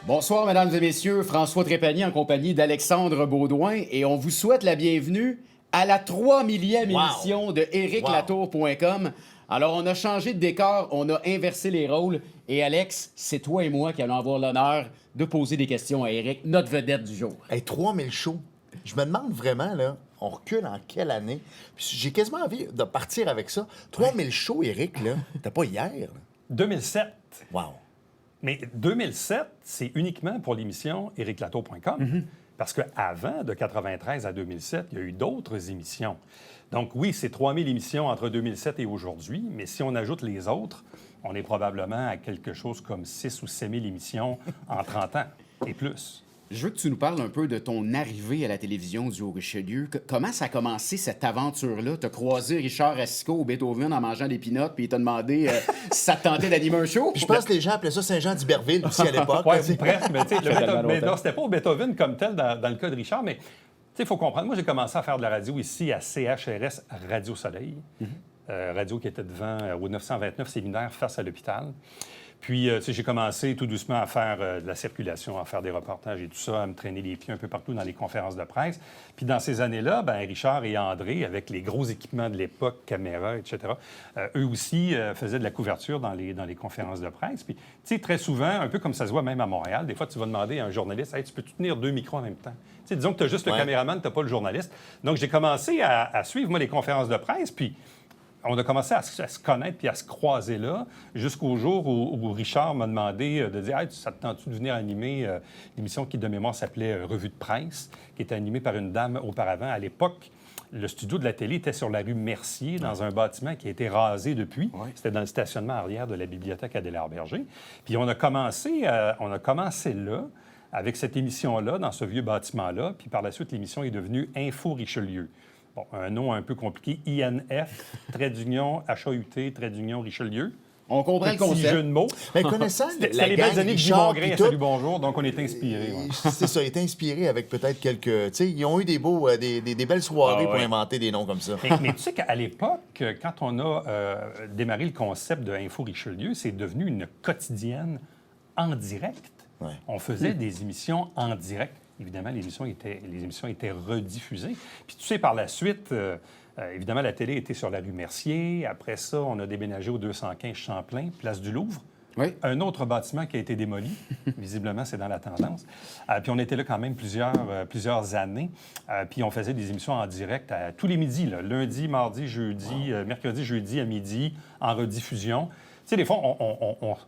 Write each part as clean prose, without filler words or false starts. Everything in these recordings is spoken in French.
Bonsoir, mesdames et messieurs. François Trépanier en compagnie d'Alexandre Baudouin et on vous souhaite la bienvenue à la 3000e émission de ericlatour.com. Alors, on a changé de décor, on a inversé les rôles et Alex, c'est toi et moi qui allons avoir l'honneur de poser des questions à Eric, notre vedette du jour. Hey, 3000 shows. Je me demande vraiment, là, on recule en quelle année? Puis j'ai quasiment envie de partir avec ça. 3000 shows, Eric, là, t'as pas hier. Là. 2007. Wow. Mais 2007, c'est uniquement pour l'émission ericlatour.com. Parce qu'avant, de 93 à 2007, il y a eu d'autres émissions. Donc oui, c'est 3000 émissions entre 2007 et aujourd'hui, mais si on ajoute les autres, on est probablement à quelque chose comme 6 ou 7 000 émissions en 30 ans et plus. Je veux que tu nous parles un peu de ton arrivée à la télévision du Haut-Richelieu. Comment ça a commencé, cette aventure-là? T'as croisé Richard Racicot au Beethoven en mangeant des peanuts, puis il t'a demandé si ça te tentait d'animer un show? Je pense que les gens appelaient ça Saint-Jean-d'Iberville aussi à l'époque. Oui, presque, mais tu sais, non, c'était pas au Beethoven comme tel dans le cas de Richard, mais tu sais, il faut comprendre. Moi, j'ai commencé à faire de la radio ici à CHRS Radio Soleil, radio qui était devant au 929 séminaire face à l'hôpital. Puis, tu sais, j'ai commencé tout doucement à faire de la circulation, à faire des reportages et tout ça, à me traîner les pieds un peu partout dans les conférences de presse. Puis, dans ces années-là, bien, Richard et André, avec les gros équipements de l'époque, caméras, etc., eux aussi faisaient de la couverture dans les conférences de presse. Puis, tu sais, très souvent, un peu comme ça se voit même à Montréal, des fois, tu vas demander à un journaliste, hey, tu peux tenir 2 micros en même temps? Tu sais, disons que tu as juste le caméraman, tu n'as pas le journaliste. Donc, j'ai commencé à suivre, moi, les conférences de presse, puis on a commencé à se connaître puis à se croiser là, jusqu'au jour où Richard m'a demandé de dire hey, « ça te tente-tu de venir animer l'émission qui, de mémoire, s'appelait Revue de presse, qui était animée par une dame auparavant. À l'époque, le studio de la télé était sur la rue Mercier, dans un bâtiment qui a été rasé depuis. C'était dans le stationnement arrière de la bibliothèque Adélard-Berger. Puis on a commencé là, avec cette émission-là, dans ce vieux bâtiment-là. Puis par la suite, l'émission est devenue Info Richelieu. Bon, un nom un peu compliqué, INF, trait d'union, HAUT, trait d'union Richelieu. On comprend le concept. Jeu de mots. Mais connaissant C'était la les gang, belles années de Guy Richard, Mongrain à Salut Bonjour, donc on est inspirés. Ouais. C'est ça, ils étaient inspirés avec peut-être quelques... Tu sais, ils ont eu des belles soirées pour inventer des noms comme ça. Mais tu sais qu'à l'époque, quand on a démarré le concept de Info Richelieu, c'est devenu une quotidienne en direct. Ouais. On faisait des émissions en direct. Évidemment, les émissions étaient rediffusées. Puis tu sais, par la suite, évidemment, la télé était sur la rue Mercier. Après ça, on a déménagé au 215 Champlain, place du Louvre. Oui. Un autre bâtiment qui a été démoli. Visiblement, c'est dans la tendance. Puis on était là quand même plusieurs années. Puis on faisait des émissions en direct tous les midis, là, lundi, mardi, jeudi, mercredi, jeudi à midi, en rediffusion. Tu sais, des fois,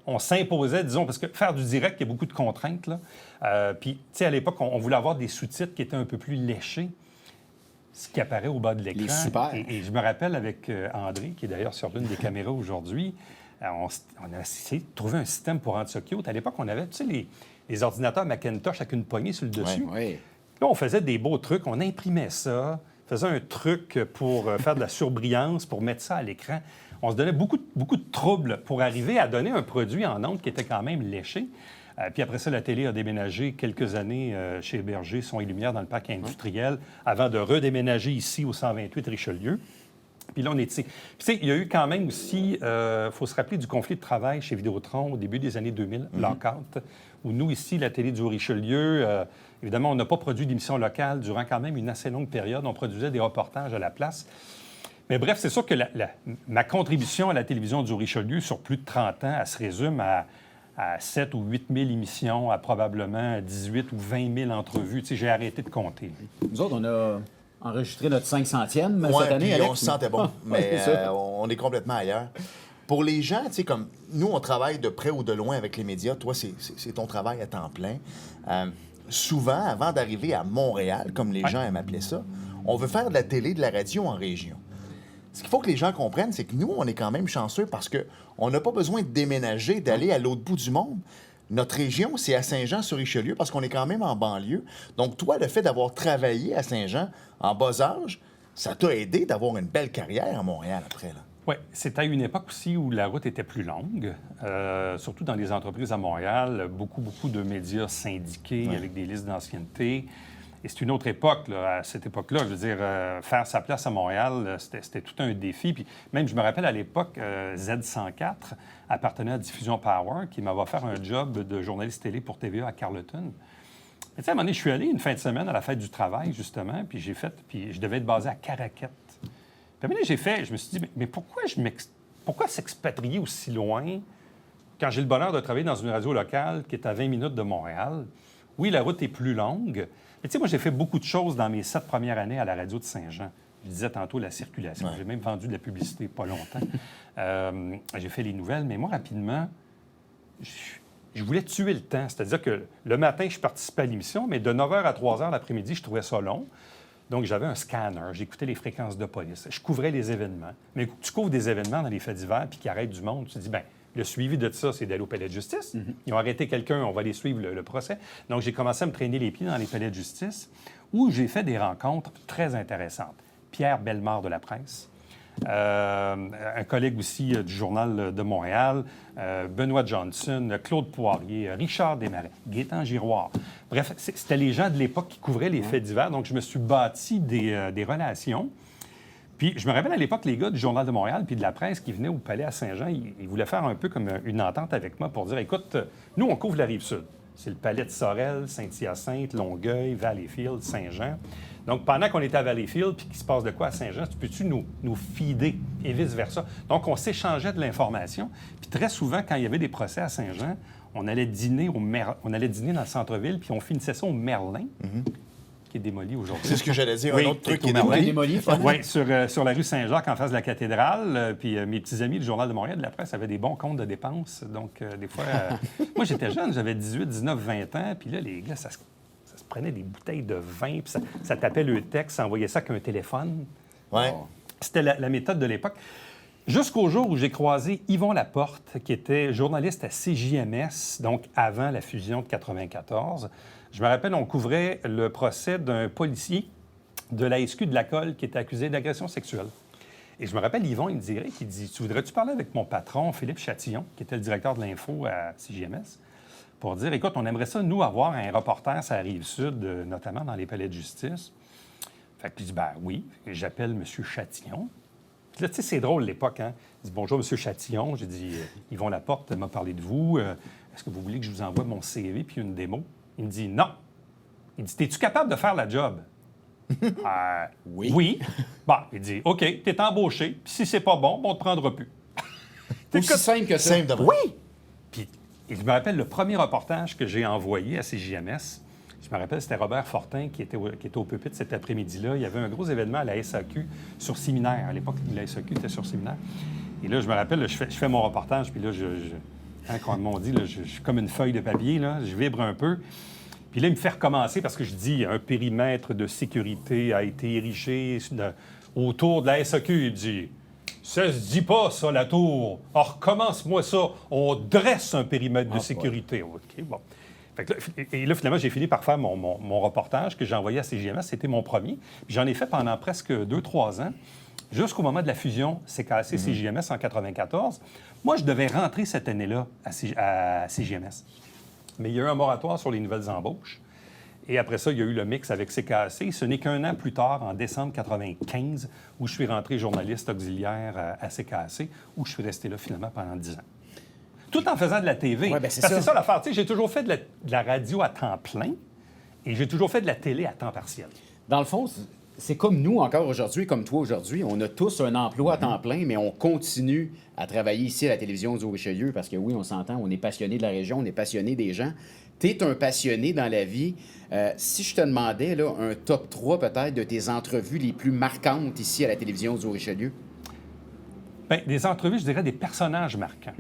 on s'imposait, disons, parce que faire du direct, il y a beaucoup de contraintes, là. Puis, tu sais, à l'époque, on voulait avoir des sous-titres qui étaient un peu plus léchés, ce qui apparaît au bas de l'écran. Les super. Et je me rappelle avec André, qui est d'ailleurs sur l'une des caméras aujourd'hui, on a essayé de trouver un système pour rendre ça cute. À l'époque, on avait, tu sais, les ordinateurs Macintosh avec une poignée sur le dessus. Oui. Là, on faisait des beaux trucs, on imprimait ça, faisait un truc pour faire de la surbrillance, pour mettre ça à l'écran. On se donnait beaucoup de troubles pour arriver à donner un produit en ondes qui était quand même léché. Puis après ça, la télé a déménagé quelques années chez Berger, Son et Lumière, dans le parc industriel, avant de redéménager ici au 128 Richelieu. Puis là, on est ici. Puis tu sais, il y a eu quand même aussi, il faut se rappeler du conflit de travail chez Vidéotron au début des années 2000, lockout, où nous, ici, la télé du Haut-Richelieu, évidemment, on n'a pas produit d'émissions locales durant quand même une assez longue période. On produisait des reportages à la place. Mais bref, c'est sûr que ma contribution à la télévision du Haut-Richelieu sur plus de 30 ans, elle se résume à 7 ou 8 000 émissions, à probablement 18 ou 20 000 entrevues. Tu sais, j'ai arrêté de compter. Nous autres, on a enregistré notre 500e cette année, puis Alex. on se sentait bon, mais on est complètement ailleurs. Pour les gens, tu sais, comme nous, on travaille de près ou de loin avec les médias. Toi, c'est ton travail à temps plein. Souvent, avant d'arriver à Montréal, comme les gens aiment appeler ça, on veut faire de la télé, de la radio en région. Ce qu'il faut que les gens comprennent, c'est que nous, on est quand même chanceux parce qu'on n'a pas besoin de déménager, d'aller à l'autre bout du monde. Notre région, c'est à Saint-Jean-sur-Richelieu parce qu'on est quand même en banlieue. Donc, toi, le fait d'avoir travaillé à Saint-Jean en bas âge, ça t'a aidé d'avoir une belle carrière à Montréal après, là. Oui, c'était à une époque aussi où la route était plus longue, surtout dans les entreprises à Montréal. Beaucoup de médias syndiqués avec des listes d'ancienneté. Et c'est une autre époque, là. À cette époque-là. Je veux dire, faire sa place à Montréal, c'était tout un défi. Puis même, je me rappelle, à l'époque, Z104 appartenait à Diffusion Power, qui m'avait offert un job de journaliste télé pour TVA à Carleton. Mais tu sais, à un moment donné, je suis allé une fin de semaine à la fête du travail, justement, puis puis je devais être basé à Caraquette. Puis à un moment donné, je me suis dit, mais pourquoi s'expatrier aussi loin quand j'ai le bonheur de travailler dans une radio locale qui est à 20 minutes de Montréal? Oui, la route est plus longue, mais tu sais, moi, j'ai fait beaucoup de choses dans mes 7 premières années à la radio de Saint-Jean. Je disais tantôt la circulation. Ouais. J'ai même vendu de la publicité pas longtemps. J'ai fait les nouvelles, mais moi, rapidement, je voulais tuer le temps. C'est-à-dire que le matin, je participais à l'émission, mais de 9h à 3h l'après-midi, je trouvais ça long. Donc, j'avais un scanner, j'écoutais les fréquences de police, je couvrais les événements. Mais tu couvres des événements dans les faits divers puis qui arrêtent du monde, tu te dis, bien, le suivi de ça, c'est d'aller au palais de justice. Ils ont arrêté quelqu'un, on va aller suivre le procès. Donc, j'ai commencé à me traîner les pieds dans les palais de justice où j'ai fait des rencontres très intéressantes. Pierre Bellemare de la presse, un collègue aussi du Journal de Montréal, Benoît Johnson, Claude Poirier, Richard Desmarais, Gaétan Giroir. Bref, c'était les gens de l'époque qui couvraient les faits divers. Donc, je me suis bâti des relations. Puis, je me rappelle à l'époque, les gars du Journal de Montréal puis de la presse qui venaient au Palais à Saint-Jean, ils voulaient faire un peu comme une entente avec moi pour dire, écoute, nous, on couvre la Rive-Sud. C'est le Palais de Sorel, Saint-Hyacinthe, Longueuil, Valleyfield, Saint-Jean. Donc, pendant qu'on était à Valleyfield puis qu'il se passe de quoi à Saint-Jean, peux-tu nous feeder et vice-versa? Donc, on s'échangeait de l'information. Puis très souvent, quand il y avait des procès à Saint-Jean, on allait dîner dans le centre-ville puis on finissait ça au Merlin. Qui est démoli aujourd'hui. C'est ce que j'allais dire, oui, un autre truc qui est démoli. Oui, sur la rue Saint-Jacques, en face de la cathédrale. Puis mes petits amis du Journal de Montréal, de la presse, avaient des bons comptes de dépenses. Donc, des fois... moi, j'étais jeune, j'avais 18, 19, 20 ans. Puis là, les gars, ça se prenait des bouteilles de vin, puis ça tapait le texte, ça envoyait ça qu'un téléphone. Ouais. C'était la méthode de l'époque. Jusqu'au jour où j'ai croisé Yvon Laporte, qui était journaliste à CJMS, donc avant la fusion de 94. Je me rappelle, on couvrait le procès d'un policier de la SQ de la Colle qui était accusé d'agression sexuelle. Et je me rappelle, Yvon, il me dit, tu voudrais-tu parler avec mon patron, Philippe Chatillon, qui était le directeur de l'info à CJMS, pour dire, écoute, on aimerait ça, nous, avoir un reporter sur la Rive-Sud, notamment dans les palais de justice. Fait que je dis, ben oui, j'appelle M. Chatillon. Puis là, tu sais, c'est drôle, l'époque, hein? Il dit, bonjour, M. Chatillon. J'ai dit, Yvon Laporte m'a parlé de vous. Est-ce que vous voulez que je vous envoie mon CV puis une démo? Il me dit, non. Il dit, es-tu capable de faire la job? Oui. Oui. Bon, il dit, OK, t'es embauché, puis si c'est pas bon, on te prendra plus. Aussi simple que ça. Oui. Puis, je me rappelle le premier reportage que j'ai envoyé à CJMS. Je me rappelle, c'était Robert Fortin qui était au pupitre cet après-midi-là. Il y avait un gros événement à la SAQ sur Séminaire. À l'époque, la SAQ était sur Séminaire. Et là, je me rappelle, je fais mon reportage, puis là, comme on dit, là, je suis comme une feuille de papier, là, je vibre un peu. Puis là, il me fait recommencer parce que je dis un périmètre de sécurité a été érigé autour de la SAQ. Il dit, ça se dit pas, ça, la tour. Alors, recommence-moi ça. On dresse un périmètre de sécurité. Ouais. OK, bon. Et là, finalement, j'ai fini par faire mon reportage que j'ai envoyé à CJMS. C'était mon premier. Puis j'en ai fait pendant presque 2-3 ans, jusqu'au moment de la fusion CKAC-CJMS en 94. Moi, je devais rentrer cette année-là à CJMS. Mais il y a eu un moratoire sur les nouvelles embauches. Et après ça, il y a eu le mix avec CKAC. Ce n'est qu'un an plus tard, en décembre 95, où je suis rentré journaliste auxiliaire à CKAC, où je suis resté là finalement pendant 10 ans. Tout en faisant de la TV. Ouais, parce que c'est ça l'affaire. Tu sais, j'ai toujours fait de la radio à temps plein et j'ai toujours fait de la télé à temps partiel. Dans le fond, c'est comme nous encore aujourd'hui, comme toi aujourd'hui. On a tous un emploi à temps plein, mais on continue à travailler ici à la télévision du Haut-Richelieu parce que oui, on s'entend, on est passionné de la région, on est passionné des gens. Tu es un passionné dans la vie. Si je te demandais là, un top 3 peut-être de tes entrevues les plus marquantes ici à la télévision du Haut-Richelieu? Bien, des entrevues, je dirais des personnages marquants.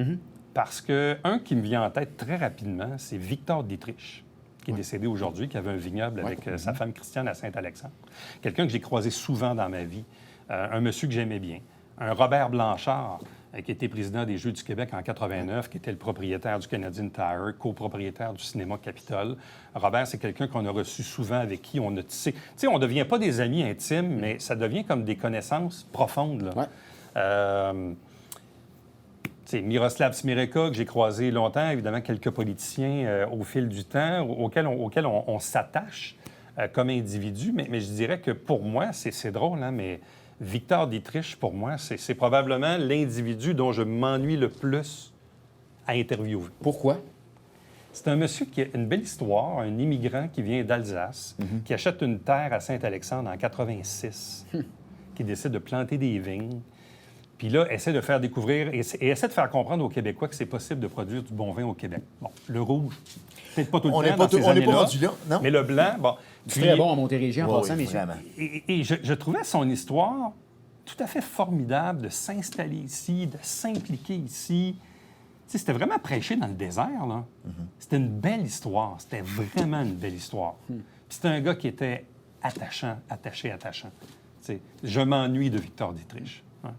Parce qu'un qui me vient en tête très rapidement, c'est Victor Dietrich, qui est décédé aujourd'hui, qui avait un vignoble avec sa femme Christiane à Saint-Alexandre. Quelqu'un que j'ai croisé souvent dans ma vie, un monsieur que j'aimais bien. Un Robert Blanchard, qui était président des Jeux du Québec en 89, qui était le propriétaire du Canadian Tire, copropriétaire du cinéma Capitole. Robert, c'est quelqu'un qu'on a reçu souvent, avec qui on a tissé. Tu sais, on ne devient pas des amis intimes, mais ça devient comme des connaissances profondes, là. Ouais. C'est Miroslav Smireka, que j'ai croisé longtemps, évidemment, quelques politiciens au fil du temps, auxquels on s'attache. comme individu, mais je dirais que pour moi, c'est drôle, hein, mais Victor Dietrich, pour moi, c'est probablement l'individu dont je m'ennuie le plus à interviewer. Pourquoi? C'est un monsieur qui a une belle histoire, un immigrant qui vient d'Alsace, qui achète une terre à Saint-Alexandre en 86, qui décide de planter des vignes, puis là, essaie de faire découvrir et essaie de faire comprendre aux Québécois que c'est possible de produire du bon vin au Québec. Bon, le rouge, peut-être pas tout le temps dans ces années-là, rendu là, non? mais le blanc, bon... C'est très bon en Montérégie, en passant, messieurs. Vraiment. Et je trouvais son histoire tout à fait formidable de s'installer ici, de s'impliquer ici. Tu sais, c'était vraiment prêché dans le désert, là. C'était une belle histoire. C'était vraiment une belle histoire. Puis c'était un gars qui était attaché. Tu sais, je m'ennuie de Victor Dietrich. Ouais.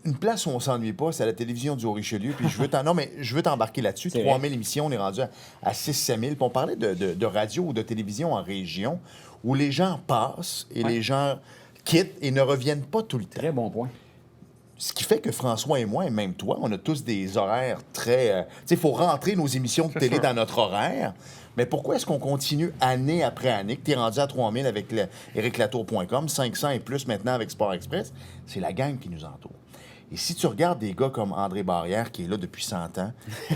Une place où on s'ennuie pas, c'est à la télévision du Haut-Richelieu. Puis je veux t'embarquer là-dessus. 3000 émissions, on est rendu à 6-7 000. Puis on parlait de radio ou de télévision en région où les gens passent et les gens quittent et ne reviennent pas tout le temps. Très bon point. Ce qui fait que François et moi, et même toi, on a tous des horaires très... tu sais, il faut rentrer nos émissions de télé dans notre horaire. Mais pourquoi est-ce qu'on continue année après année, que tu es rendu à 3000 avec ériclatour.com, 500 et plus maintenant avec Sport Express? C'est la gang qui nous entoure. Et si tu regardes des gars comme André Barrière, qui est là depuis 100 ans,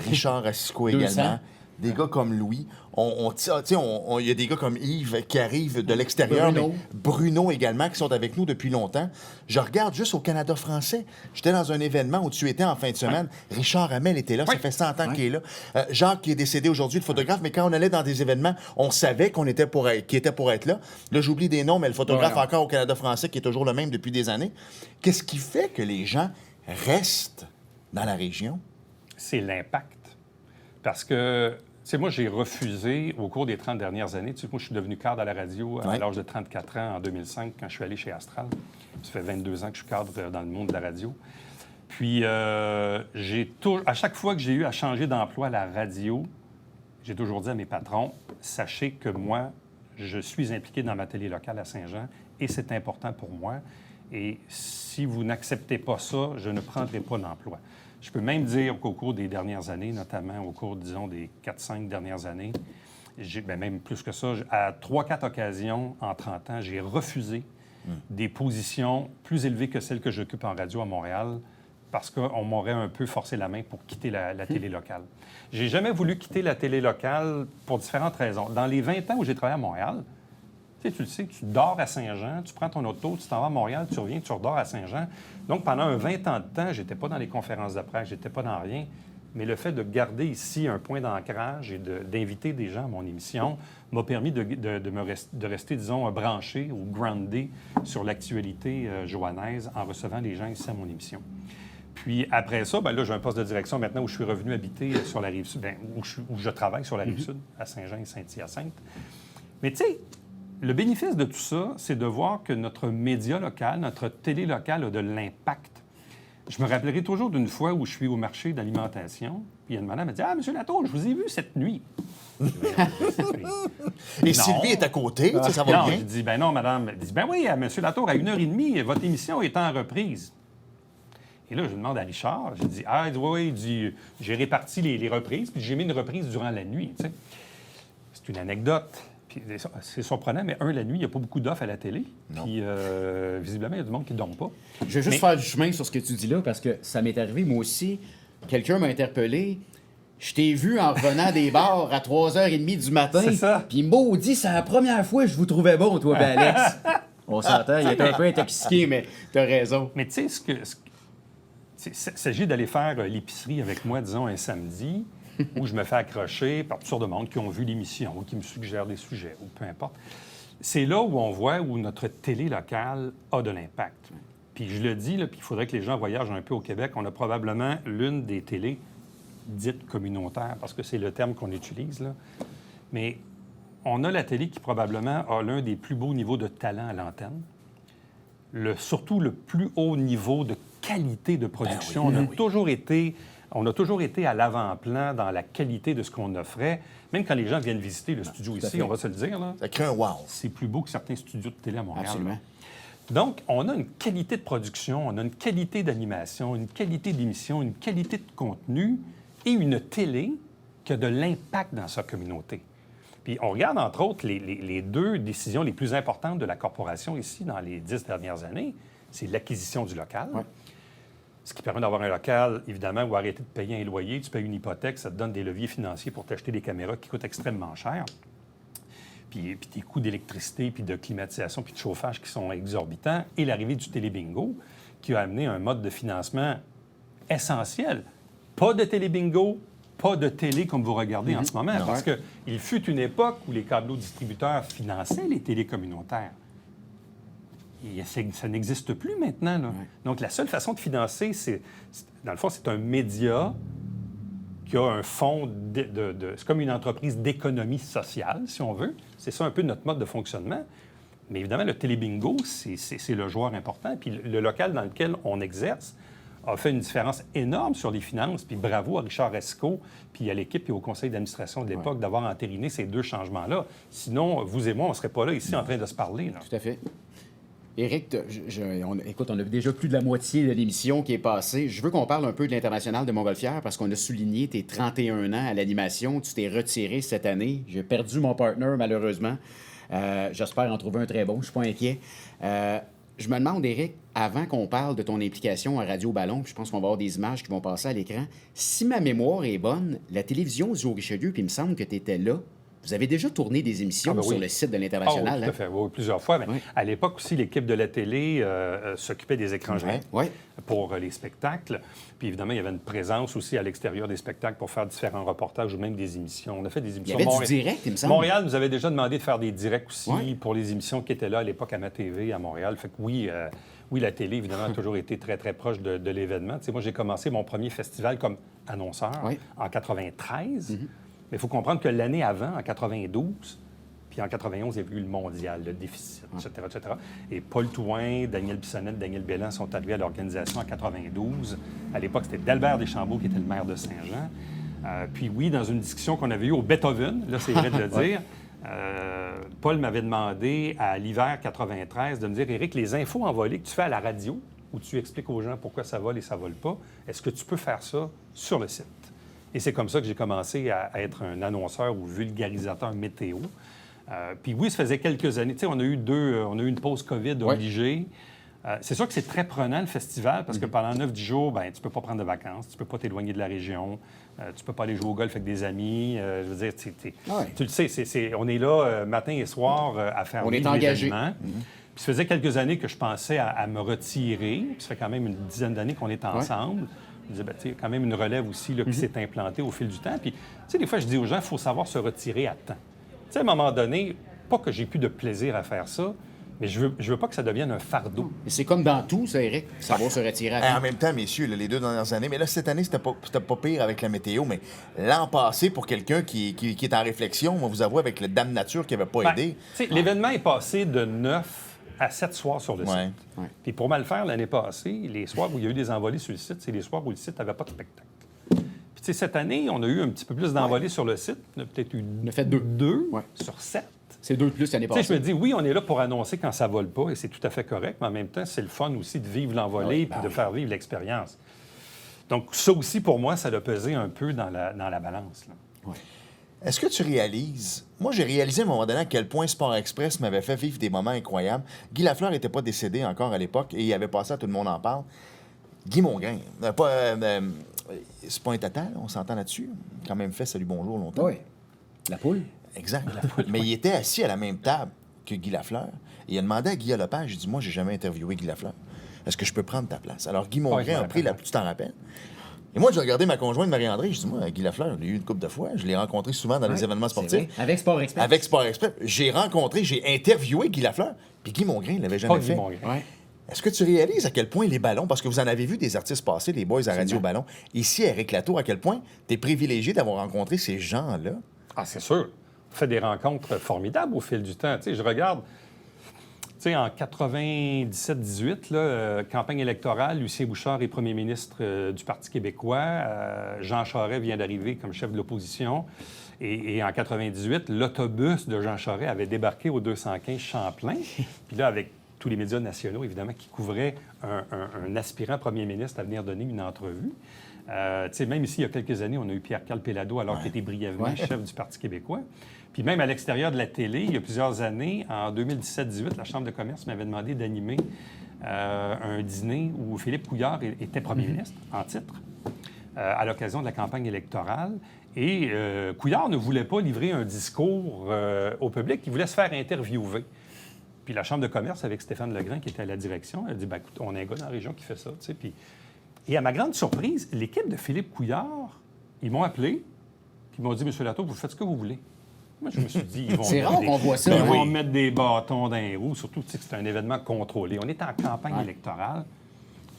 Richard Assisco également, des gars comme Louis, il y a des gars comme Yves qui arrivent de l'extérieur, Bruno également, qui sont avec nous depuis longtemps. Je regarde juste au Canada français. J'étais dans un événement où tu étais en fin de semaine. Richard Hamel était là, ça fait 100 ans qu'il est là. Jacques, qui est décédé aujourd'hui, le photographe, mais quand on allait dans des événements, on savait qu'il était pour être là. Là, j'oublie des noms, mais le photographe encore au Canada français, qui est toujours le même depuis des années. Qu'est-ce qui fait que les gens restent dans la région? C'est l'impact. Parce que, tu sais, moi, j'ai refusé au cours des 30 dernières années. Tu sais, moi, je suis devenu cadre à la radio à l'âge de 34 ans en 2005, quand je suis allé chez Astral. Ça fait 22 ans que je suis cadre dans le monde de la radio. Puis, à chaque fois que j'ai eu à changer d'emploi à la radio, j'ai toujours dit à mes patrons, sachez que moi, je suis impliqué dans ma télé locale à Saint-Jean et c'est important pour moi. Et si vous n'acceptez pas ça, je ne prendrai pas d'emploi. Je peux même dire qu'au cours des dernières années, notamment au cours, disons, des 4-5 dernières années, même plus que ça, à 3-4 occasions en 30 ans, j'ai refusé des positions plus élevées que celles que j'occupe en radio à Montréal parce qu'on m'aurait un peu forcé la main pour quitter la télé locale. J'ai jamais voulu quitter la télé locale pour différentes raisons. Dans les 20 ans où j'ai travaillé à Montréal, tu le sais, tu dors à Saint-Jean, tu prends ton auto, tu t'en vas à Montréal, tu reviens, tu redors à Saint-Jean. Donc, pendant un 20 ans de temps, je n'étais pas dans les conférences de presse, je n'étais pas dans rien. Mais le fait de garder ici un point d'ancrage et d'inviter des gens à mon émission m'a permis de rester, disons, branché ou groundé sur l'actualité joannaise en recevant les gens ici à mon émission. Puis après ça, là, j'ai un poste de direction maintenant où je suis revenu habiter sur la Rive-Sud, où je travaille sur la Rive-Sud, à Saint-Jean et Saint-Hyacinthe. Mais tu sais, le bénéfice de tout ça, c'est de voir que notre média local, notre télé locale a de l'impact. Je me rappellerai toujours d'une fois où je suis au marché d'alimentation, puis il y a une madame qui m'a dit « Ah, M. Latour, je vous ai vu cette nuit. » Et Sylvie est à côté, ça va bien? Non, je dis « Ben non, madame. » Elle dit « Ben oui, M. Latour, à 1h30, votre émission est en reprise. » Et là, je demande à Richard, je dis « Ah, oui, j'ai réparti les reprises, puis j'ai mis une reprise durant la nuit. » C'est une anecdote. C'est surprenant, mais la nuit, il n'y a pas beaucoup d'offres à la télé. Non. Puis, visiblement, il y a du monde qui ne dorme pas. Je vais juste faire du chemin sur ce que tu dis là, parce que ça m'est arrivé, moi aussi. Quelqu'un m'a interpellé. Je t'ai vu en revenant des bars à 3h30 du matin. C'est ça. Puis maudit, c'est la première fois que je vous trouvais bon, toi, Alex. On s'entend, il est un peu intoxiqué, mais t'as raison. Mais tu sais, il s'agit d'aller faire l'épicerie avec moi, disons, un samedi, où je me fais accrocher par toutes sortes de monde qui ont vu l'émission, ou qui me suggèrent des sujets, ou peu importe. C'est là où on voit où notre télé locale a de l'impact. Puis je le dis, puis il faudrait que les gens voyagent un peu au Québec. On a probablement l'une des télés dites communautaires, parce que c'est le terme qu'on utilise, là. Mais on a la télé qui probablement a l'un des plus beaux niveaux de talent à l'antenne. Surtout le plus haut niveau de qualité de production. On a toujours été à l'avant-plan dans la qualité de ce qu'on offrait. Même quand les gens viennent visiter le studio ici, on va se le dire, là, ça crée un wow. C'est plus beau que certains studios de télé à Montréal. Absolument. Donc, on a une qualité de production, on a une qualité d'animation, une qualité d'émission, une qualité de contenu et une télé qui a de l'impact dans sa communauté. Puis on regarde, entre autres, les deux décisions les plus importantes de la corporation ici dans les 10 dernières années, c'est l'acquisition du local. Ouais. Ce qui permet d'avoir un local, évidemment, où arrêter de payer un loyer, tu payes une hypothèque, ça te donne des leviers financiers pour t'acheter des caméras qui coûtent extrêmement cher. Puis tes coûts d'électricité, puis de climatisation, puis de chauffage qui sont exorbitants. Et l'arrivée du télébingo, qui a amené un mode de financement essentiel. Pas de télébingo, pas de télé comme vous regardez en ce moment. Parce qu'il fut une époque où les câbleaux-distributeurs finançaient les télés communautaires. Et ça n'existe plus maintenant. Là. Ouais. Donc, la seule façon de financer, dans le fond, c'est un média qui a un fonds c'est comme une entreprise d'économie sociale, si on veut. C'est ça un peu notre mode de fonctionnement. Mais évidemment, le télébingo, c'est le joueur important. Puis le local dans lequel on exerce a fait une différence énorme sur les finances. Puis bravo à Richard Esco, puis à l'équipe et au conseil d'administration de l'époque d'avoir entériné ces deux changements-là. Sinon, vous et moi, on ne serait pas là ici en train de se parler. Là. Tout à fait. Éric, écoute, on a déjà plus de la moitié de l'émission qui est passée. Je veux qu'on parle un peu de l'International de Montgolfière parce qu'on a souligné tes 31 ans à l'animation. Tu t'es retiré cette année. J'ai perdu mon partner, malheureusement. J'espère en trouver un très bon. Je ne suis pas inquiet. Je me demande, Éric, avant qu'on parle de ton implication à Radio Ballon, puis je pense qu'on va avoir des images qui vont passer à l'écran, si ma mémoire est bonne, la télévision du Haut-Richelieu, puis il me semble que tu étais là. Vous avez déjà tourné des émissions sur le site de l'International. Oui, tout à fait. Oui, plusieurs fois. Mais à l'époque aussi, l'équipe de la télé s'occupait des écrans géants pour les spectacles. Puis évidemment, il y avait une présence aussi à l'extérieur des spectacles pour faire différents reportages ou même des émissions. On a fait des émissions. Il y avait du direct, il me semble. Montréal nous avait déjà demandé de faire des directs aussi pour les émissions qui étaient là à l'époque à MaTV à Montréal. Fait que oui, la télé, évidemment, a toujours été très, très proche de l'événement. Tu sais, moi, j'ai commencé mon premier festival comme annonceur en 93. Mais il faut comprendre que l'année avant, en 92, puis en 91, il y a eu le mondial, le déficit, etc. Et Paul Touin, Daniel Bissonnette, Daniel Bélan sont arrivés à l'organisation en 92. À l'époque, c'était Delbert Deschambault qui était le maire de Saint-Jean. Puis oui, dans une discussion qu'on avait eue au Beethoven, là, c'est vrai de le dire, Paul m'avait demandé à l'hiver 93 de me dire « Éric, les infos envolées que tu fais à la radio, où tu expliques aux gens pourquoi ça vole et ça vole pas, est-ce que tu peux faire ça sur le site? » Et c'est comme ça que j'ai commencé à être un annonceur ou vulgarisateur météo. Puis oui, ça faisait quelques années. Tu sais, on a eu une pause COVID obligée. C'est sûr que c'est très prenant, le festival, parce que pendant 9-10 jours, ben, tu peux pas prendre de vacances, tu peux pas t'éloigner de la région, tu peux pas aller jouer au golf avec des amis. Je veux dire, tu le sais, on est là matin et soir à faire vivre l'événement. Puis ça faisait quelques années que je pensais à me retirer. Puis ça fait quand même une dizaine d'années qu'on est ensemble. Je disais, ben, tu sais, quand même une relève aussi là, qui s'est implantée au fil du temps. Puis, tu sais, des fois, je dis aux gens, il faut savoir se retirer à temps. Tu sais, à un moment donné, pas que j'ai plus de plaisir à faire ça, mais je veux pas que ça devienne un fardeau. Et c'est comme dans tout, ça, Éric, savoir se retirer à temps. En même temps, messieurs, là, les 2 dernières années, mais là, cette année, c'était pas pire avec la météo, mais l'an passé, pour quelqu'un qui est en réflexion, on va vous avouer, avec le Dame Nature qui n'avait pas aidé. Tu sais, l'événement est passé de 9 à 7 soirs sur le site. Puis pour mal faire, l'année passée, les soirs où il y a eu des envolées sur le site, c'est les soirs où le site n'avait pas de spectacle. Puis tu sais, cette année, on a eu un petit peu plus d'envolées sur le site. On a peut-être eu 2 sur 7. C'est 2 de plus l'année passée. Tu sais, je me dis, oui, on est là pour annoncer quand ça vole pas, et c'est tout à fait correct, mais en même temps, c'est le fun aussi de vivre l'envolée et de faire vivre l'expérience. Donc ça aussi, pour moi, ça a pesé un peu dans la balance. Là. Est-ce que tu réalises... Moi, j'ai réalisé à un moment donné à quel point Sport Express m'avait fait vivre des moments incroyables. Guy Lafleur n'était pas décédé encore à l'époque et il avait passé à Tout le monde en parle. Guy Mongrain, c'est pas un tata, on s'entend là-dessus. Il a quand même fait Salut Bonjour longtemps. Oui. La poule. Exact. La poule, mais il était assis à la même table que Guy Lafleur. Et il a demandé à Guy Lepage, il dit, moi, j'ai jamais interviewé Guy Lafleur. Est-ce que je peux prendre ta place? Alors, Guy Mongrain a pris la... Tu t'en rappelles? Et moi, j'ai regardé ma conjointe Marie-André, je dis, moi, Guy Lafleur, je l'ai eu une couple de fois, je l'ai rencontré souvent dans les événements sportifs. Avec Sport Express. Avec Sport Express. J'ai interviewé Guy Lafleur, puis Guy Mongrain ne l'avait jamais fait. Est-ce que tu réalises à quel point les ballons, parce que vous en avez vu des artistes passer, les boys à Radio Ballon, ici à Éric Latour, à quel point tu es privilégié d'avoir rencontré ces gens-là? Ah, c'est sûr. On fait des rencontres formidables au fil du temps. Tu sais, je regarde... Tu sais, en 97-18, campagne électorale, Lucien Bouchard est premier ministre du Parti québécois. Jean Charest vient d'arriver comme chef de l'opposition. Et en 98, l'autobus de Jean Charest avait débarqué au 215 Champlain. Puis là, avec tous les médias nationaux, évidemment, qui couvraient un aspirant premier ministre à venir donner une entrevue. Tu sais, même ici, il y a quelques années, on a eu Pierre-Carl Péladeau, alors qu'il était brièvement chef du Parti québécois. Puis même à l'extérieur de la télé, il y a plusieurs années, en 2017-18, la Chambre de commerce m'avait demandé d'animer un dîner où Philippe Couillard était premier ministre, en titre, à l'occasion de la campagne électorale. Et Couillard ne voulait pas livrer un discours au public, il voulait se faire interviewer. Puis la Chambre de commerce, avec Stéphane Legrand, qui était à la direction, elle a dit, ben, écoute, on a un gars dans la région qui fait ça, tu sais. Puis... Et à ma grande surprise, l'équipe de Philippe Couillard, ils m'ont appelé, puis ils m'ont dit, M. Latour, vous faites ce que vous voulez. Moi, je me suis dit, ils vont, c'est rare qu'on voit ça, ils vont mettre des bâtons dans les roues, surtout que c'est un événement contrôlé. On est en campagne électorale.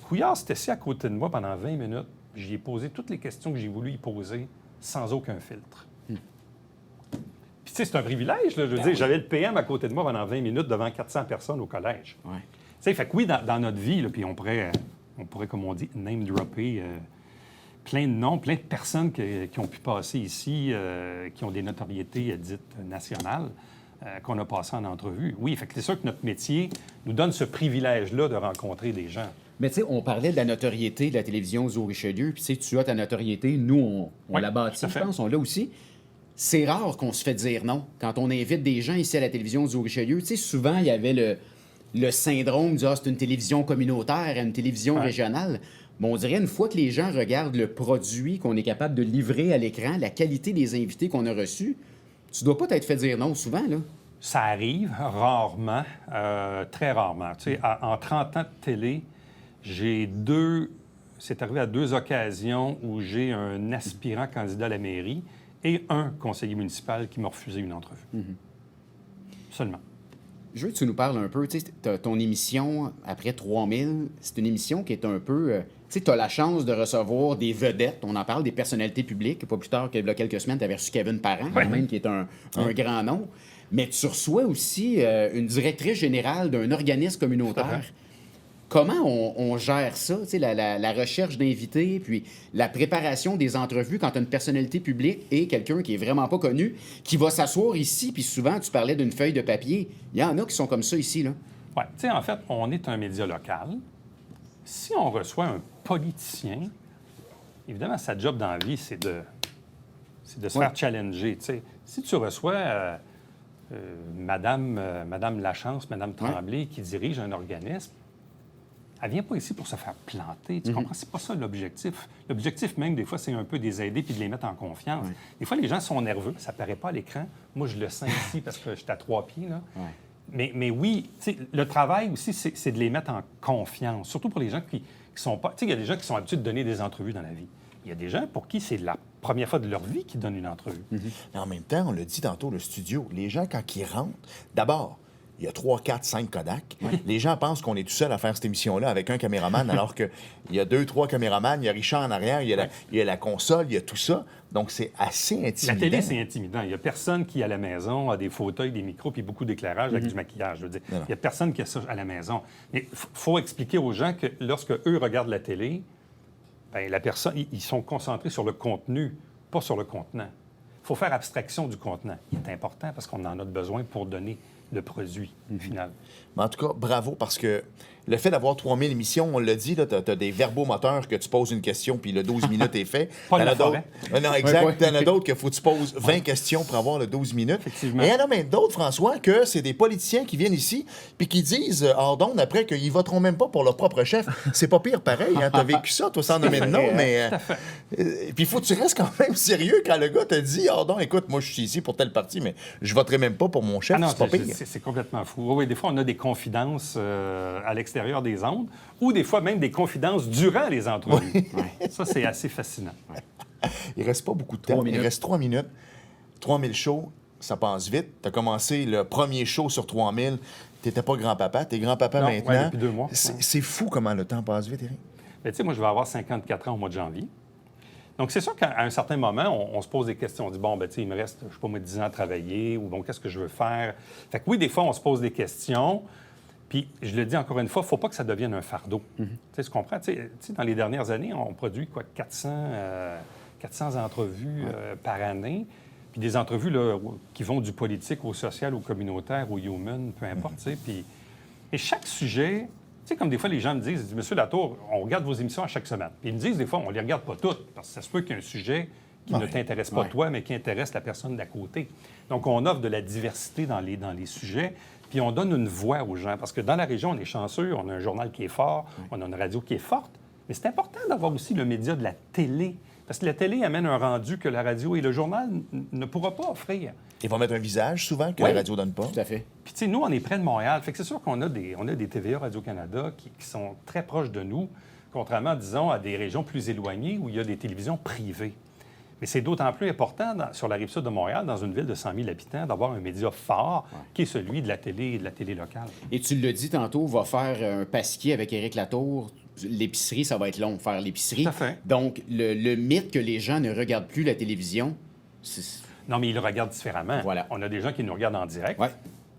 Couillard s'était assis à côté de moi pendant 20 minutes. J'y ai posé toutes les questions que j'ai voulu y poser sans aucun filtre. Puis, tu sais, c'est un privilège, là. Je veux dire, j'avais le PM à côté de moi pendant 20 minutes devant 400 personnes au collège. Tu sais, fait que oui, dans notre vie, là, puis on pourrait, comme on dit, name-dropper plein de noms, plein de personnes qui ont pu passer ici, qui ont des notoriétés dites nationales, qu'on a passées en entrevue. Oui, fait que c'est sûr que notre métier nous donne ce privilège-là de rencontrer des gens. Mais tu sais, on parlait de la notoriété de la télévision Zoo-Richelieu, puis tu sais, tu as ta notoriété, nous, on l'a bâtie, je pense, on l'a aussi. C'est rare qu'on se fait dire non. Quand on invite des gens ici à la télévision Zoo-Richelieu, tu sais, souvent, il y avait le syndrome de « c'est une télévision communautaire, une télévision régionale ». Mais on dirait, une fois que les gens regardent le produit qu'on est capable de livrer à l'écran, la qualité des invités qu'on a reçus, tu dois pas t'être fait dire non souvent, là. Ça arrive, rarement, très rarement. Tu sais, en 30 ans de télé, c'est arrivé à 2 occasions où j'ai un aspirant candidat à la mairie et un conseiller municipal qui m'a refusé une entrevue. Seulement. Je veux que tu nous parles un peu, tu sais, ton émission, après 3000, c'est une émission qui est un peu... tu sais, tu as la chance de recevoir des vedettes, on en parle, des personnalités publiques. Pas plus tard qu'il y a quelques semaines, tu avais reçu Kevin Parent, quand même, qui est un grand nom. Mais tu reçois aussi une directrice générale d'un organisme communautaire. Comment on gère ça, tu sais, la recherche d'invités, puis la préparation des entrevues quand tu as une personnalité publique et quelqu'un qui est vraiment pas connu, qui va s'asseoir ici, puis souvent, tu parlais d'une feuille de papier. Il y en a qui sont comme ça ici, là. Oui, tu sais, en fait, on est un média local. Si on reçoit un politicien, évidemment, sa job dans la vie, c'est de se faire challenger, tu sais. Si tu reçois Madame Lachance, Madame Tremblay, qui dirige un organisme, elle vient pas ici pour se faire planter. Tu comprends? C'est pas ça l'objectif. L'objectif, même, des fois, c'est un peu de les aider puis de les mettre en confiance. Des fois, les gens sont nerveux. Ça paraît pas à l'écran. Moi, je le sens ici parce que j'étais à 3 pieds, là. Mais oui, le travail aussi, c'est de les mettre en confiance. Surtout pour les gens qui sont pas... Tu sais, il y a des gens qui sont habitués de donner des entrevues dans la vie. Il y a des gens pour qui c'est la première fois de leur vie qu'ils donnent une entrevue. Mais en même temps, on l'a dit tantôt, le studio, les gens, quand ils rentrent, d'abord, il y a 3, 4, 5 Kodak. Les gens pensent qu'on est tout seul à faire cette émission-là avec un caméraman, alors qu'il y a 2, 3 caméramans, il y a Richard en arrière, il y a la console, il y a tout ça. Donc, c'est assez intimidant. La télé, c'est intimidant. Il n'y a personne qui, à la maison, a des fauteuils, des micros, puis beaucoup d'éclairage avec du maquillage. Je veux dire, il n'y a personne qui a ça à la maison. Mais il faut expliquer aux gens que lorsque eux regardent la télé, bien, la personne, ils sont concentrés sur le contenu, pas sur le contenant. Il faut faire abstraction du contenant. Il est important parce qu'on en a besoin pour donner le produit final. Mais en tout cas, bravo, parce que le fait d'avoir 3000 émissions, on l'a dit, tu as des verbomoteurs que tu poses une question, puis le 12 minutes est fait. Pas la forêt. Non, exact. T'en as d'autres qu'il faut que tu poses 20 questions pour avoir le 12 minutes. Effectivement. Et il y en a même d'autres, François, que c'est des politiciens qui viennent ici, puis qui disent, hors d'onde, après, qu'ils voteront même pas pour leur propre chef. C'est pas pire pareil, hein? T'as vécu ça, toi, sans nommer de nom, mais... puis il faut que tu restes quand même sérieux quand le gars te dit, hors d'onde, écoute, moi, je suis ici pour telle partie, mais je voterai même pas pour mon chef, c'est pas pire. C'est complètement fou. Oui, des fois, on a des confidences à l'extérieur des ondes, ou des fois même des confidences durant les entrevues. Ça, c'est assez fascinant. Il reste pas beaucoup de temps. Il reste 3 minutes. 3000 shows, ça passe vite. Tu as commencé le premier show sur 3000. Tu n'étais pas grand-papa. Tu es grand-papa maintenant. Ouais, depuis 2 mois. C'est fou comment le temps passe vite, Éric. Mais tu sais, moi, je vais avoir 54 ans au mois de janvier. Donc, c'est sûr qu'à un certain moment, on se pose des questions. On dit, bon, ben, tu sais, il me reste, je sais pas, moi, 10 ans à travailler, ou bon, qu'est-ce que je veux faire? Fait que oui, des fois, on se pose des questions. Puis, je le dis encore une fois, il ne faut pas que ça devienne un fardeau. Tu sais, tu comprends? Tu sais, dans les dernières années, on produit, 400 entrevues par année. Puis des entrevues là, qui vont du politique au social, au communautaire, au human, peu importe, tu sais. Puis... Et chaque sujet... Tu sais, comme des fois, les gens me disent, « Monsieur Latour, on regarde vos émissions à chaque semaine. » Puis ils me disent, des fois, on ne les regarde pas toutes, parce que ça se peut qu'il y ait un sujet qui ne t'intéresse pas toi, mais qui intéresse la personne d'à côté. Donc, on offre de la diversité dans les sujets, puis on donne une voix aux gens. Parce que dans la région, on est chanceux, on a un journal qui est fort, on a une radio qui est forte, mais c'est important d'avoir aussi le média de la télé. Parce que la télé amène un rendu que la radio et le journal ne pourra pas offrir. Ils vont mettre un visage, souvent, que la radio donne pas. Tout à fait. Puis, tu sais, nous, on est près de Montréal. Fait que c'est sûr qu'on a des TVA Radio-Canada qui sont très proches de nous, contrairement, disons, à des régions plus éloignées où il y a des télévisions privées. Mais c'est d'autant plus important sur la rive-sud de Montréal, dans une ville de 100 000 habitants, d'avoir un média fort qui est celui de la télé locale. Et tu l'as dit tantôt, va faire un pasquier avec Éric Latour. L'épicerie, ça va être long, faire l'épicerie. Tout à fait. Donc, le mythe que les gens ne regardent plus la télévision, c'est... Non, mais ils le regardent différemment. Voilà. On a des gens qui nous regardent en direct. Ouais.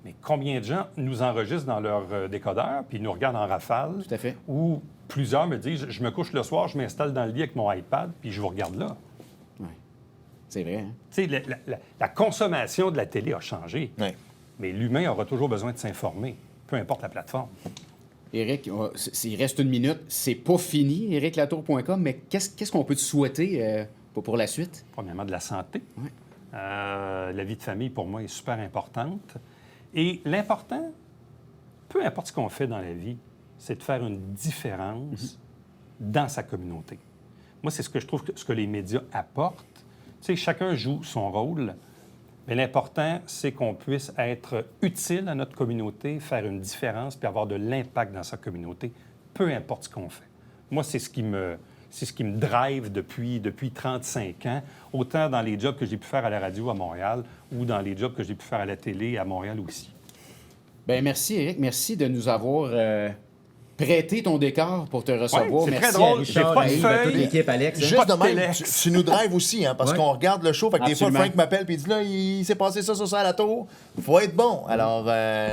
Mais combien de gens nous enregistrent dans leur décodeur puis nous regardent en rafale? Tout à fait. Ou plusieurs me disent, je me couche le soir, je m'installe dans le lit avec mon iPad puis je vous regarde là. Oui. C'est vrai, hein? Tu sais, la consommation de la télé a changé. Oui. Mais l'humain aura toujours besoin de s'informer, peu importe la plateforme. Éric, il reste une minute. C'est pas fini, ériclatour.com, mais qu'est-ce qu'on peut te souhaiter pour la suite? Premièrement, de la santé. Oui. La vie de famille, pour moi, est super importante. Et l'important, peu importe ce qu'on fait dans la vie, c'est de faire une différence dans sa communauté. Moi, c'est ce que je trouve ce que les médias apportent. Tu sais, chacun joue son rôle, mais l'important, c'est qu'on puisse être utile à notre communauté, faire une différence, puis avoir de l'impact dans sa communauté, peu importe ce qu'on fait. Moi, c'est ce qui me drive depuis 35 ans, autant dans les jobs que j'ai pu faire à la radio à Montréal ou dans les jobs que j'ai pu faire à la télé à Montréal aussi. Bien, merci, Éric. Merci de nous avoir prêté ton décor pour te recevoir. Ouais, c'est merci très drôle. à Richard, J'ai pas de Yves, à toute feuille. l'équipe, Alex. Juste Pas de de même, téléx. tu nous drives aussi, hein, parce Ouais. qu'on regarde le show. Fait que des fois, Absolument. Frank m'appelle et dit là, il s'est passé ça à la tour. Il faut être bon. Alors,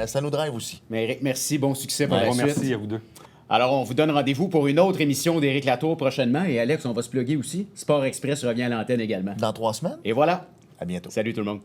ça nous drive aussi. Mais Éric, merci. Bon succès pour Un la gros suite. merci à vous deux. Alors, on vous donne rendez-vous pour une autre émission d'Éric Latour prochainement. Et Alex, on va se plugger aussi. Sport Express revient à l'antenne également. Dans 3 semaines, Et voilà. à bientôt. Salut tout le monde.